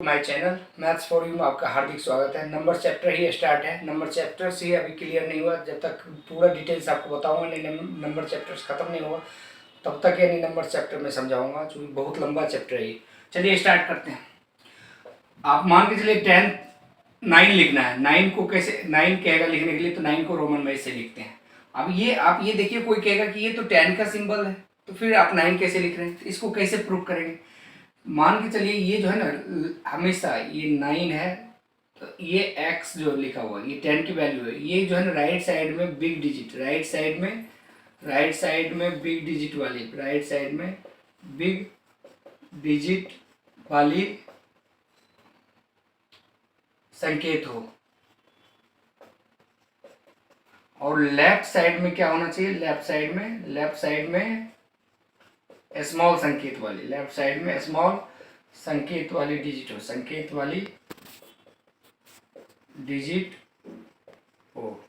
My channel maths for you में आपका हार्दिक स्वागत है। नंबर चैप्टर ही स्टार्ट है। नंबर चैप्टर से अभी क्लियर नहीं हुआ, जब तक पूरा डिटेल्स आपको बताऊंगा नहीं, नंबर चैप्टर्स खत्म नहीं हुआ तब तक यानी नंबर चैप्टर में समझाऊंगा, क्योंकि बहुत लंबा चैप्टर है ये। चलिए स्टार्ट करते हैं। आप मान के चलिए 10 9 लिखना है। 9 को कैसे 9 कहेगा लिखने के लिए, तो 9 को रोमन में से लिखते हैं। अब ये आप ये देखिए, कोई कहेगा कि ये तो 10 का सिंबल है, तो फिर आप 9 कैसे लिख रहे हैं, तो इसको कैसे प्रूव करेंगे। मान के चलिए ये जो है ना, हमेशा ये 9 है, तो ये x जो लिखा हुआ है ये 10 की वैल्यू है। ये जो है ना राइट साइड में बिग डिजिट, राइट साइड में बिग डिजिट वाली, राइट साइड में बिग डिजिट वाली संकेत हो, और लेफ्ट साइड में क्या होना चाहिए, लेफ्ट साइड में स्मॉल संकेत वाली, लेफ्ट साइड में स्मॉल संकेत वाली डिजिट हो, संकेत वाली डिजिट हो।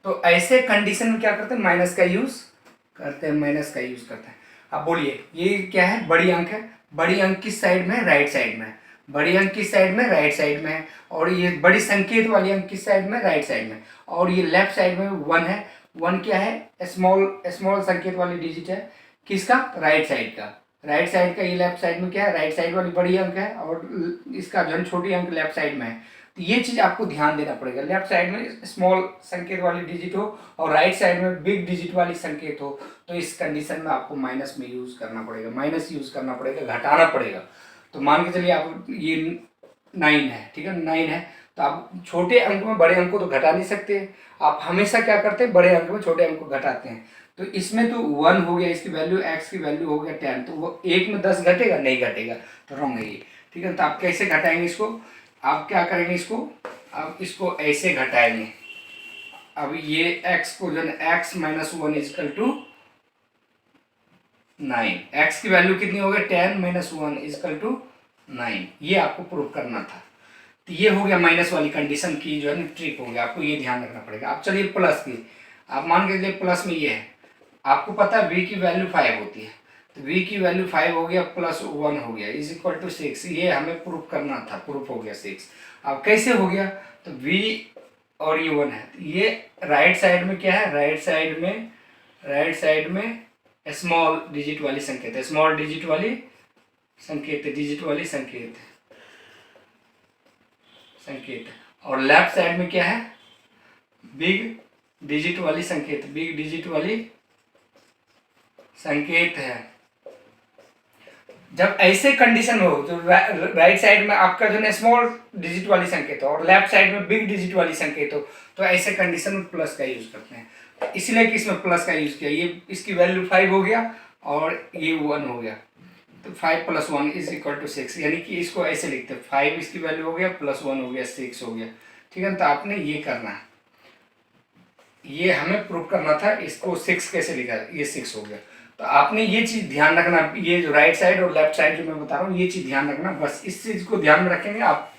तो ऐसे कंडीशन में क्या करते हैं, माइनस का यूज करते हैं। अब बोलिए ये क्या है, बड़ी अंक है। बड़ी अंक किस साइड में है, राइट साइड में है। बड़ी अंक किस साइड में, राइट साइड में है। और ये बड़ी संकेत वाली अंक किस साइड में, राइट साइड में। और ये लेफ्ट साइड में 1 है। 1 क्या है, स्मॉल संकेत वाली डिजिट है, किसका, राइट साइड का। राइट साइड का ये लेफ्ट साइड में क्या है, राइट साइड वाली बड़ी अंक है, और इसका जो छोटी अंक लेफ्ट साइड में है। तो ये चीज़ आपको ध्यान देना पड़ेगा, लेफ्ट साइड में स्मॉल संकेत वाली डिजिट हो और राइट साइड में बिग डिजिट वाली संकेत हो, तो इस कंडीशन में आपको माइनस में यूज करना पड़ेगा, घटाना पड़ेगा। तो मान के चलिए आप ये 9 है, ठीक है, 9 है, तो आप छोटे अंक में बड़े अंक को तो घटा नहीं सकते। आप हमेशा क्या करते हैं, बड़े अंक में छोटे अंक को घटाते हैं। तो इसमें तो 1 हो गया, इसकी वैल्यू x की वैल्यू हो गया 10, तो वो 1 में 10 घटेगा, नहीं घटेगा, तो रॉन्ग है ये, ठीक है। तो आप कैसे घटाएंगे इसको, आप क्या करेंगे, आप इसको ऐसे घटाएंगे। अब ये x को जो है x minus 1 equal to 9, x की वैल्यू कितनी हो गई, 10 माइनस 1 इजकल टू 9, ये आपको प्रूव करना था। तो ये हो गया माइनस वाली कंडीशन की जो है ना ट्रिक हो गया, आपको ये ध्यान रखना पड़ेगा। अब चलिए प्लस की, आप मान के चलिए प्लस में ये है, आपको पता है v की वैल्यू 5 होती है, तो v की वैल्यू 5 हो गया प्लस 1 हो गया इज इक्वल टू 6, ये हमें प्रूफ करना था, प्रूफ हो गया 6। अब कैसे हो गया, तो v और ये 1 है, तो ये राइट साइड में क्या है, राइट साइड में स्मॉल डिजिट वाली संकेत है, स्मॉल डिजिट वाली संकेत, और लेफ्ट साइड में क्या है, बिग डिजिट वाली संकेत है। जब ऐसे कंडीशन हो, जो राइट साइड में आपका जो है स्मॉल डिजिट वाली संकेत हो और लेफ्ट साइड में बिग डिजिट वाली संकेत हो, तो ऐसे कंडीशन में प्लस का यूज करते हैं। इसलिए कि इसमें प्लस का यूज किया, ये इसकी वैल्यू 5 हो गया और ये 1 हो गया, तो 5 + 1 इज इक्वल टू 6, यानी कि इसको ऐसे लिखते हैं, 5 इसकी वैल्यू हो गया प्लस 1 हो गया 6 हो गया, ठीक है। तो आपने ये करना है, ये हमें प्रूव करना था, इसको 6 कैसे लिखा, ये 6 हो गया। तो आपने ये चीज़ ध्यान रखना, ये जो राइट साइड और लेफ्ट साइड जो मैं बता रहा हूँ, ये चीज़ ध्यान रखना, बस इस चीज़ को ध्यान में रखेंगे आप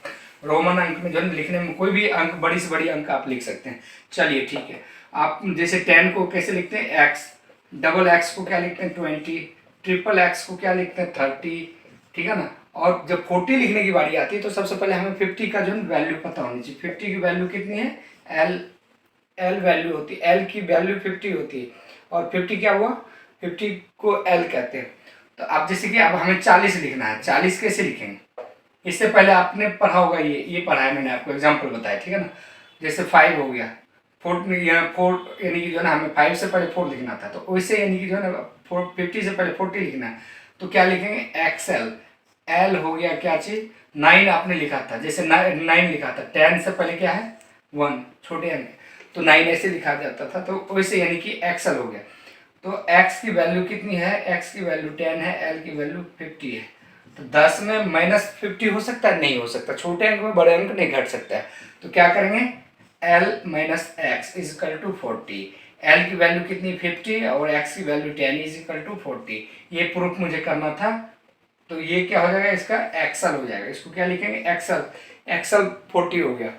रोमन अंक में जो है लिखने में कोई भी अंक, बड़ी से बड़ी अंक आप लिख सकते हैं। चलिए ठीक है, आप जैसे 10 को कैसे लिखते हैं, x, डबल x को क्या लिखते हैं 20, ट्रिपल x को क्या लिखते हैं 30, ठीक है ना। और जब 40 लिखने की बारी आती है, तो सबसे पहले हमें 50 का जो है वैल्यू पता होनी चाहिए। 50 की वैल्यू कितनी है, एल वैल्यू होती है, एल की वैल्यू 50 होती है, और 50 क्या हुआ, 50 को एल कहते हैं। तो आप जैसे कि अब हमें 40 लिखना है, 40 कैसे लिखेंगे, इससे पहले आपने पढ़ा होगा, ये पढ़ा है मैंने आपको, एग्जाम्पल बताया, ठीक है ना। जैसे 5 हो गया, 4 यानी कि जो है ना हमें 5 से पहले 4 लिखना था, तो वैसे यानी कि जो है ना 50 से पहले 40 लिखना है, तो क्या लिखेंगे, एक्सएल, एल हो गया क्या चीज़, 9 आपने लिखा था, जैसे 9 लिखा था, 10 से पहले क्या है 1, छोटे अंक, तो 9 ऐसे लिखा जाता था, तो वैसे यानी कि एक्सएल हो गया। तो x की वैल्यू कितनी है, x की वैल्यू 10 है, l की वैल्यू 50 है, तो 10 में -50 हो सकता है, नहीं हो सकता, छोटे अंक में बड़े अंक नहीं घट सकता है। तो क्या करेंगे, l - x is equal to 40, l की वैल्यू कितनी 50 और x की वैल्यू 10 इज इक्वल टू 40, ये प्रूफ मुझे करना था। तो ये क्या हो जाएगा, इसका एक्सल हो जाएगा, इसको क्या लिखेंगे, एक्सल 40 हो गया।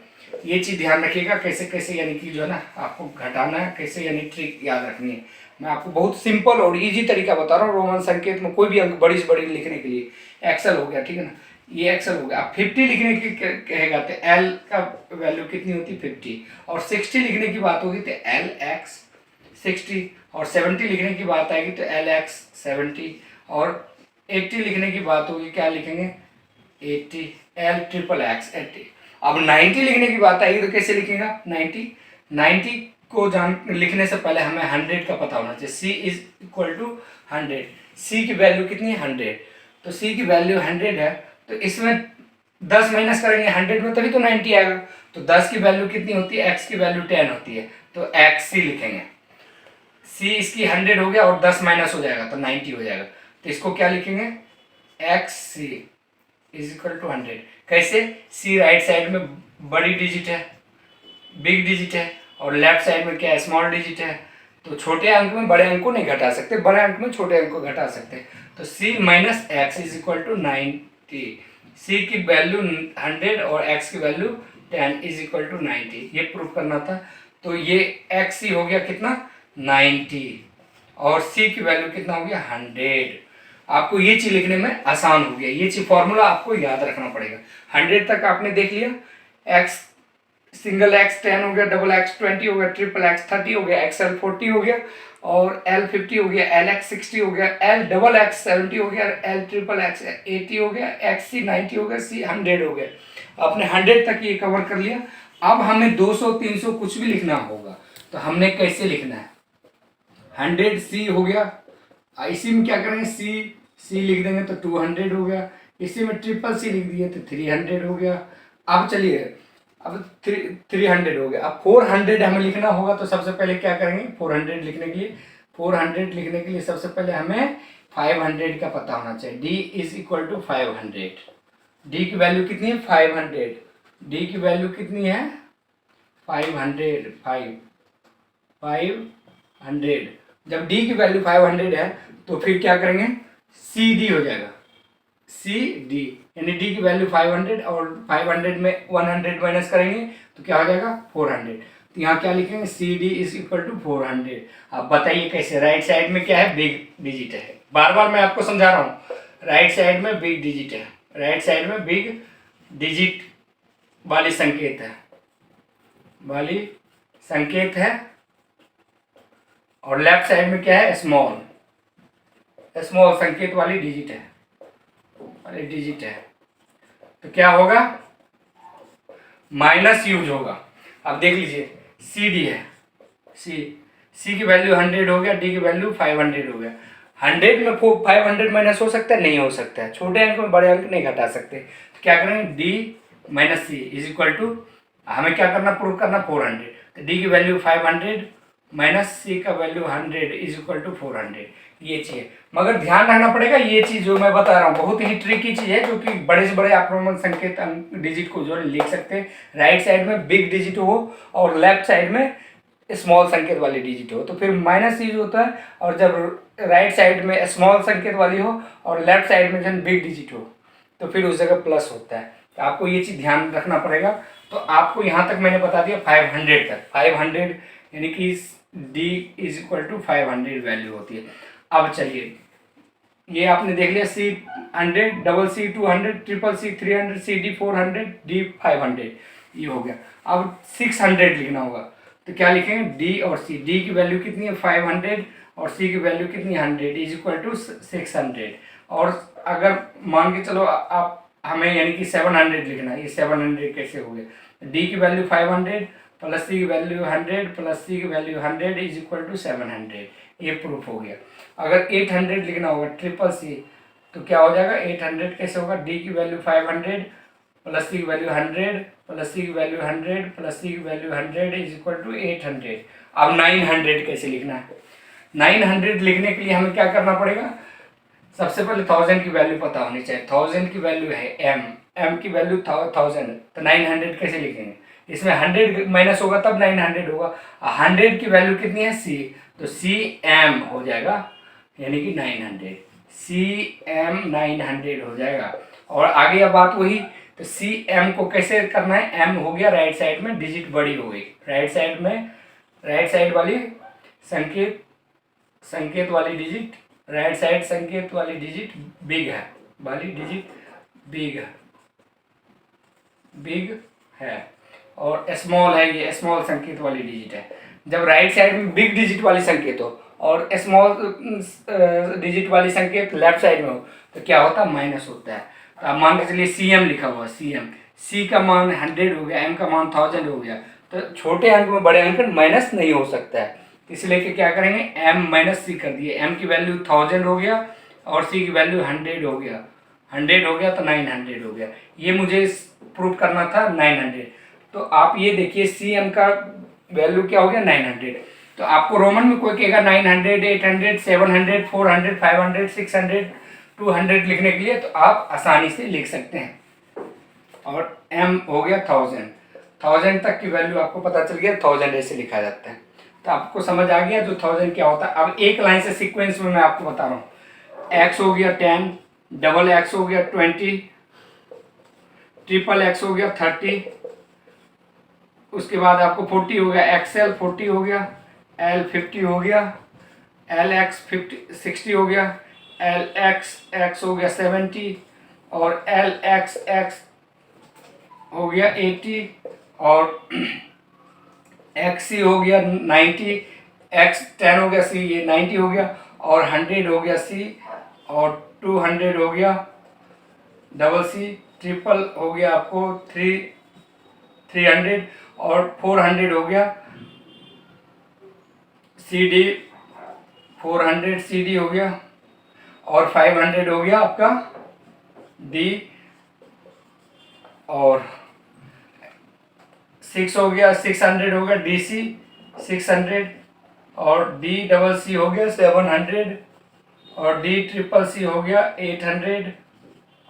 ये चीज़ ध्यान रखिएगा, कैसे कैसे यानी कि जो है ना आपको घटाना है, कैसे यानी ट्रिक याद रखनी है। मैं आपको बहुत सिंपल और इजी तरीका बता रहा हूँ, रोमन संकेत में कोई भी अंक बड़ी से बड़ी लिखने के लिए। एक्सल हो गया, ठीक है ना। ये एक्सएल हो गया। अब 50 लिखने की कहेगा तो एल का वैल्यू कितनी होती है 50, और 60 लिखने की बात होगी तो एल एक्स 60, और 70 लिखने की बात आएगी तो एल एक्स 70, और 80 लिखने की बात होगी क्या लिखेंगे 80 एल ट्रिपल एक्स 80। अब 90 लिखने की बात आएगी तो कैसे लिखेगा 90 को लिखने से पहले हमें 100 का पता होना चाहिए। सी इज इक्वल टू 100, सी की वैल्यू कितनी है 100, तो सी की वैल्यू 100 है, तो इसमें 10 माइनस करेंगे 100 में तभी तो 90 आएगा। तो 10 की वैल्यू कितनी होती है, एक्स की वैल्यू 10 होती है, तो एक्स सी लिखेंगे। सी इसकी 100 हो गया और 10 माइनस हो जाएगा तो 90 हो जाएगा, तो इसको क्या लिखेंगे x C is equal to 100। कैसे, सी राइट साइड में बड़ी डिजिट है, बिग डिजिट है, और लेफ्ट साइड में क्या है स्मॉल डिजिट है, तो छोटे अंक में बड़े अंक को नहीं घटा सकते, बड़े अंक में छोटे अंक को घटा सकते, तो C minus X is equal to 90। C की वैल्यू 100 और एक्स की वैल्यू 10 इज इक्वल टू 90, ये प्रूफ करना था। तो ये एक्स सी हो गया कितना 90, और सी की वैल्यू कितना हो गया 100। आपको ये चीज लिखने में आसान हो गया, ये चीज फॉर्मूला आपको याद रखना पड़ेगा। 100 तक आपने देख लिया, एक्स सिंगल एक्स 10 हो गया, डबल एक्स 20 हो गया, ट्रिपल एक्स 30 हो गया, एक्सएल 40 हो गया, और एल 50 हो गया, एल एक्स 60 हो गया, एल डबल एक्स 70 हो गया, एल ट्रिपल एक्स 80 हो गया, एक्स सी 90 हो गया, सी 100 हो गया। आपने 100 तक ये कवर कर लिया। अब हमें 200 300 कुछ भी लिखना होगा, तो हमने कैसे लिखना है 100 सी हो गया, इसी में क्या करेंगे सी लिख देंगे तो 200 हो गया, इसी में ट्रिपल सी लिख दिए तो 300 हो गया। अब चलिए अब 300 हो गया। अब 400 हमें लिखना होगा, तो सबसे पहले क्या करेंगे 400 लिखने के लिए, 400 लिखने के लिए सबसे पहले हमें 500 का पता होना चाहिए। D is equal to 500, D की वैल्यू कितनी है 500, डी की वैल्यू कितनी है 500, 500। जब डी की वैल्यू 500 है तो फिर क्या करेंगे सी डी हो जाएगा, सी डी, यानी डी की वैल्यू 500 और 500 में 100 माइनस करेंगे तो क्या हो जाएगा 400। तो यहाँ क्या लिखेंगे C D is equal to 400। अब बताइए कैसे, राइट साइड में क्या है बिग डिजिट है, बार बार मैं आपको समझा रहा हूँ, राइट साइड में बिग डिजिट है, राइट साइड में बिग डिजिट वाली संकेत है, वाली संकेत है, और लेफ्ट साइड में क्या है स्मॉल संकेत वाली डिजिट है, तो क्या होगा माइनस यूज होगा। अब देख लीजिए सी डी है, सी की वैल्यू 100 हो गया, डी की वैल्यू 500 हो गया। 100 में 500 माइनस हो सकता है, नहीं हो सकता है, छोटे अंक में बड़े अंक नहीं घटा सकते, तो क्या करेंगे D minus C is equal to, हमें क्या करना प्रूव करना 400, तो डी की वैल्यू 500 माइनस सी का वैल्यू 100 इज इक्वल टू 400, ये चीज़ है। मगर ध्यान रखना पड़ेगा, ये चीज़ जो मैं बता रहा हूँ बहुत ही ट्रिकी चीज़ है, जो कि बड़े से बड़े आक्रामक संकेत डिजिट को जो लिख सकते हैं, राइट साइड में बिग डिजिट हो और लेफ्ट साइड में स्मॉल संकेत वाली डिजिट हो तो फिर माइनस यूज होता है, और जब राइट साइड में स्मॉल संकेत वाली हो और लेफ्ट साइड में जब बिग डिजिट हो तो फिर उस जगह प्लस होता है। तो आपको ये चीज़ ध्यान रखना पड़ेगा। तो आपको यहाँ तक मैंने बता दिया 500 तक, 500 यानी कि D is equal to 500 value होती है। अब चलिए ये आपने देख लिया C 100, double C 200, triple C 300, C D 400, D 500, ये हो गया। अब 600 लिखना होगा, तो क्या लिखेंगे डी और सी, डी की वैल्यू कितनी है 500 और सी की वैल्यू कितनी है 100 इज इक्वल टू 600। और अगर मान के चलो आप हमें यानी कि 700 लिखना है, ये 700 कैसे हो गया, डी की वैल्यू 500 प्लस सी की वैल्यू 100 प्लस सी की वैल्यू 100 इज इक्वल टू 700, ये प्रूफ हो गया। अगर 800 लिखना होगा ट्रिपल सी तो क्या हो जाएगा 800 कैसे होगा, डी की वैल्यू 500 प्लस सी की वैल्यू 100 प्लस सी की वैल्यू 100 प्लस सी की वैल्यू 100 इज इक्वल टू 800। अब 900 कैसे लिखना है, 900 लिखने के लिए हमें क्या करना पड़ेगा, सबसे पहले 1000 की वैल्यू पता होनी चाहिए, 1000 की वैल्यू है एम की वैल्यू 1000, तो 900 कैसे लिखेंगे, इसमें 100 माइनस होगा तब 900 होगा। 100 की वैल्यू कितनी है सी, तो सी एम हो जाएगा यानी कि 900, सी एम 900 हो जाएगा। और आगे अब बात वही, तो सी एम को कैसे करना है, एम हो गया राइट साइड में डिजिट बड़ी हो गई, राइट साइड में राइट साइड वाली संकेत वाली डिजिट, राइट साइड संकेत वाली डिजिट बिग है, वाली डिजिट बिग है। बिग है और स्मॉल है, ये स्मॉल संकेत वाली डिजिट है। जब राइट साइड में बिग डिजिट वाली संकेत हो और स्मॉल डिजिट वाली संकेत लेफ्ट साइड में हो तो क्या होता है, माइनस होता है। तो आप मान के चलिए सी एम लिखा हुआ, सी एम, सी का मान 100 हो गया, एम का मान 1000 हो गया, तो छोटे अंक में बड़े अंक माइनस नहीं हो सकता है, इसलिए कि क्या करेंगे, एम माइनस सी कर दिए, एम की वैल्यू 1000 हो गया और सी की वैल्यू 100 हो गया, 100 हो गया तो 900 हो गया। ये मुझे प्रूव करना था 900। तो आप ये देखिए सी एम का वैल्यू क्या हो गया, 900। तो आपको रोमन में कोई कहेगा 900, 800, 700, 400, 500, 600, 200 लिखने के लिए, तो आप आसानी से लिख सकते हैं। और m हो गया 1000, 1000 तक की वैल्यू आपको पता चल गया, 1000 ऐसे लिखा जाता है। तो आपको समझ आ गया जो 1000 क्या होता है। अब एक लाइन से सीक्वेंस में मैं आपको बता रहा हूँ। x हो गया 10, डबल x हो गया 20, ट्रिपल x हो गया 30, उसके बाद आपको 40 हो गया, XL 40 हो गया, L 50 हो गया, LX 60 हो गया, LXX हो गया 70 और LXX हो गया 80 और XC हो गया 90, X10 हो गया, C ये 90 हो गया और 100 हो गया C और 200 हो गया डबल C, ट्रिपल हो गया आपको 300 और 400 हो गया CD, 400 CD हो गया और 500 हो गया आपका D और 6 हो गया, 600 हो गया DC 600 और D डबल C हो गया 700 और D ट्रिपल C हो गया 800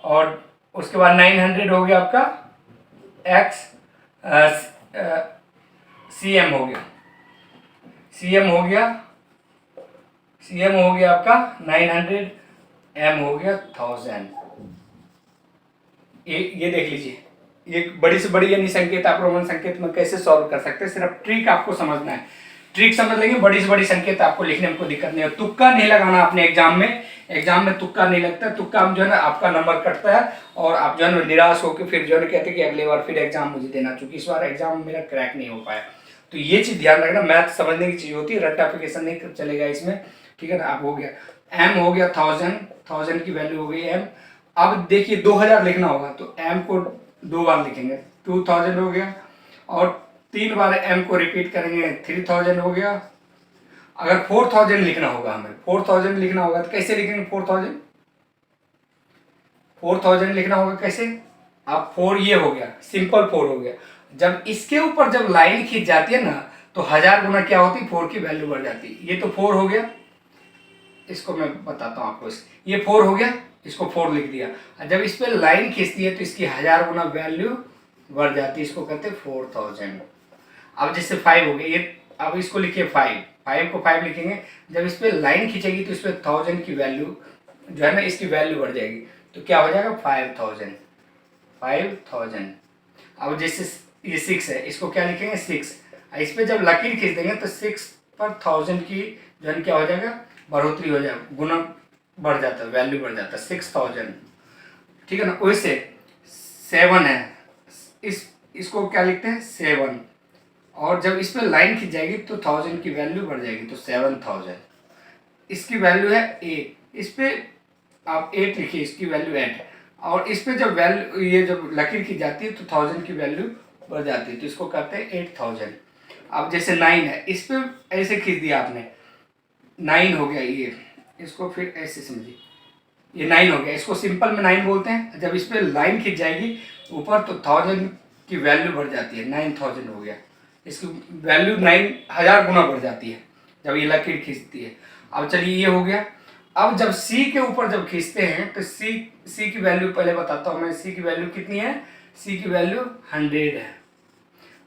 और उसके बाद 900 हो गया आपका X CM हो गया, CM हो गया, CM हो गया आपका 900, M हो गया 1000। ये देख लीजिए, ये बड़ी से बड़ी यानी संकेत आप रोमन संकेत में कैसे सॉल्व कर सकते हैं, सिर्फ ट्रिक आपको समझना है। ट्रिक समझ लेंगे, बड़ी से बड़ी संकेत आपको लिखने में कोई दिक्कत नहीं है। तुक्का नहीं लगाना अपने एग्जाम में तुक्का नहीं लगता, तुक्का जो है ना आपका नंबर कटता है और आप जो है ना निराश होकर फिर जो है कहते हैं कि अगली बार फिर एग्जाम मुझे देना, चूंकि इस बार एग्जाम मेरा क्रैक नहीं हो पाया। तो ये चीज ध्यान रखना, मैथ समझने की चीज होती है, रट्टाफिकेशन नहीं चलेगा इसमें, ठीक है ना। अब हो गया एम हो गया 1000 की वैल्यू हो गई एम। अब देखिए 2000 लिखना होगा तो एम को 2 बार लिखेंगे, 2000 हो गया और 3 बार एम को रिपीट करेंगे, 3000 हो गया। अगर 4000 लिखना होगा, हमें 4000 लिखना होगा तो कैसे लिखेंगे, 4000 लिखना होगा कैसे। अब 4 ये हो गया, सिंपल 4 हो गया। जब इसके ऊपर जब लाइन खींच जाती है ना तो 1000 गुना क्या होती है, 4 की वैल्यू बढ़ जाती है। ये तो 4 हो गया, इसको मैं बताता हूँ आपको, ये 4 हो गया, इसको 4 लिख दिया। जब इस पे लाइन खींचती है तो इसकी 1000 गुना वैल्यू बढ़ जाती है, इसको कहते हैं 4000। अब जैसे 5 हो गया, ये अब इसको लिखिए 5 को 5 लिखेंगे। जब इस पे लाइन खींचेगी तो इस पे 1000 की वैल्यू जो है ना इसकी वैल्यू बढ़ जाएगी, तो क्या हो जाएगा 5000। अब जैसे ये 6 है, इसको क्या लिखेंगे 6। इस पे जब लकीर खींच देंगे तो 6 पर 1000 की जो है क्या हो जाएगा, बढ़ोतरी हो जाएगा, गुना बढ़ जाता है, वैल्यू बढ़ जाता है 6000, ठीक है ना। वैसे 7 है, इसको क्या लिखते हैं 7 और जब इस पे लाइन खींच जाएगी तो 1000 की वैल्यू बढ़ जाएगी तो 7000। इसकी वैल्यू है 8, इस पे आप 8 लिखिए, इसकी वैल्यू 8 और इस पे जब वैल्यू ये जब लकीर खींच जाती है तो 1000 की वैल्यू बढ़ जाती है, तो इसको कहते हैं 8000। अब जैसे 9 है, इस पे ऐसे खींच दिया आपने, 9 हो गया ये, इसको फिर ऐसे समझिए, ये 9 हो गया, इसको सिंपल में 9 बोलते हैं। जब इस पे लाइन खींच जाएगी ऊपर तो 1000 की वैल्यू बढ़ जाती है, 9000 हो गया, इसकी वैल्यू 9000 गुना बढ़ जाती है जब ये लकीर खींचती है। अब चलिए ये हो गया। अब जब C के ऊपर जब खींचते हैं तो C की वैल्यू पहले बताता हूँ मैं, C की वैल्यू कितनी है, C की वैल्यू 100 है।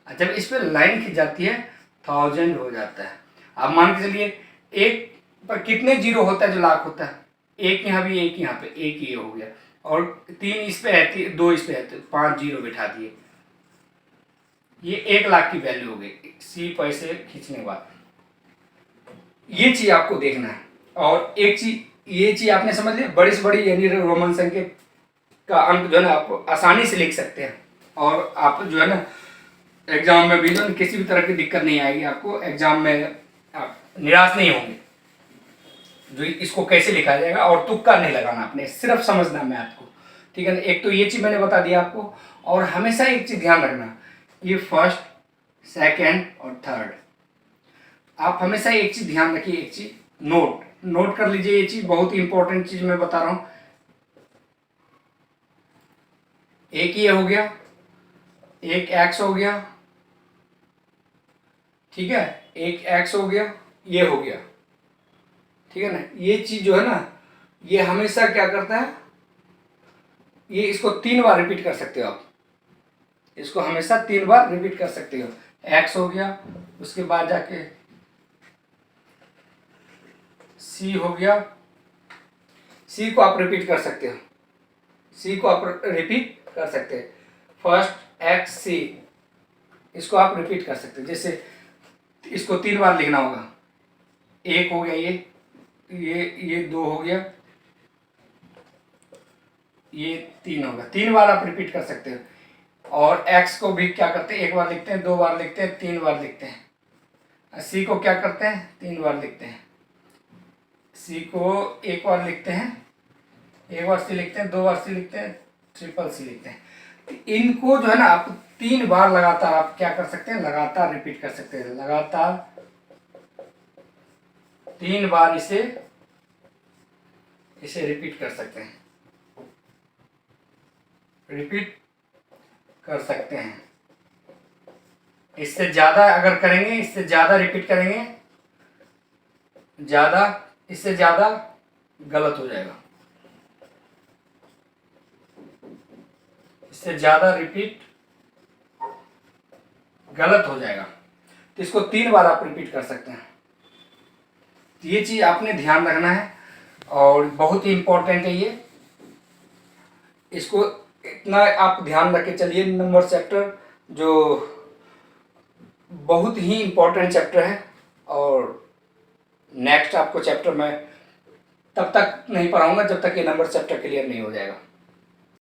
जब इस पर लाइन खींच जाती है 1000 हो जाता है। अब मान के चलिए एक पर कितने जीरो होता है जो लाख होता है, एक यहाँ भी, एक यहाँ पे, एक ये हो गया और 3 इस पे है, 2 इस पे है, तो 5 जीरो बिठा दिए, ये 1 लाख की वैल्यू हो गई C पैसे खींचने के बाद। ये चीज आपको देखना है। और एक चीज, ये चीज आपने समझ लिया, बड़ी से बड़ी यानी रोमन संख्या का अंक जो है ना आप आसानी से लिख सकते हैं। और आप जो है ना एग्जाम में भी जो है किसी भी तरह की दिक्कत नहीं आएगी आपको, एग्जाम में आप निराश नहीं होंगे। जो इसको कैसे लिखा जाएगा, और तुक्का नहीं लगाना आपने, सिर्फ समझना है मैथ को, ठीक है ना। एक तो ये चीज़ मैंने बता दिया आपको, और हमेशा एक चीज़ ध्यान रखना, ये फर्स्ट, सेकंड और थर्ड, आप हमेशा एक चीज़ ध्यान रखिए, एक चीज़ नोट कर लीजिए, ये चीज़ बहुत ही इंपॉर्टेंट चीज़ मैं बता रहा हूँ। एक ये हो गया, एक एक्स हो गया, ठीक है, एक एक्स हो गया, ये हो गया, ठीक है ना। ये चीज़ जो है ना, ये हमेशा क्या करता है, ये इसको 3 बार रिपीट कर सकते हो आप, इसको हमेशा 3 बार रिपीट कर सकते हो। एक्स हो गया, उसके बाद जाके सी हो गया, सी को आप रिपीट कर सकते हो, सी को आप रिपीट कर सकते हैं। फर्स्ट एक्स सी, इसको आप रिपीट कर सकते हैं। जैसे इसको 3 बार लिखना होगा, एक हो गया, ये 2 हो गया, ये 3 होगा, 3 बार आप रिपीट कर सकते हो। और x को भी क्या करते हैं, 1 बार लिखते हैं, 2 बार लिखते हैं, 3 बार लिखते हैं। c को क्या करते हैं, 3 बार लिखते हैं। c को 1 बार लिखते हैं, 1 बार c लिखते हैं, 2 बार c लिखते हैं, ट्रिपल c लिखते हैं। इनको जो है ना आप 3 बार लगातार आप क्या कर सकते हैं, लगातार रिपीट कर सकते हैं, लगातार 3 बार इसे रिपीट कर सकते हैं, रिपीट कर सकते हैं। इससे ज़्यादा अगर करेंगे, इससे ज़्यादा रिपीट करेंगे, इससे ज़्यादा गलत हो जाएगा, इससे ज़्यादा रिपीट गलत हो जाएगा। तो इसको 3 बार आप रिपीट कर सकते हैं। तो ये चीज़ आपने ध्यान रखना है, और बहुत ही इम्पोर्टेंट है ये, इसको इतना आप ध्यान रख के चलिए। नंबर चैप्टर जो बहुत ही इम्पोर्टेंट चैप्टर है, और नेक्स्ट आपको चैप्टर मैं तब तक नहीं पढ़ाऊंगा जब तक ये नंबर चैप्टर क्लियर नहीं हो जाएगा।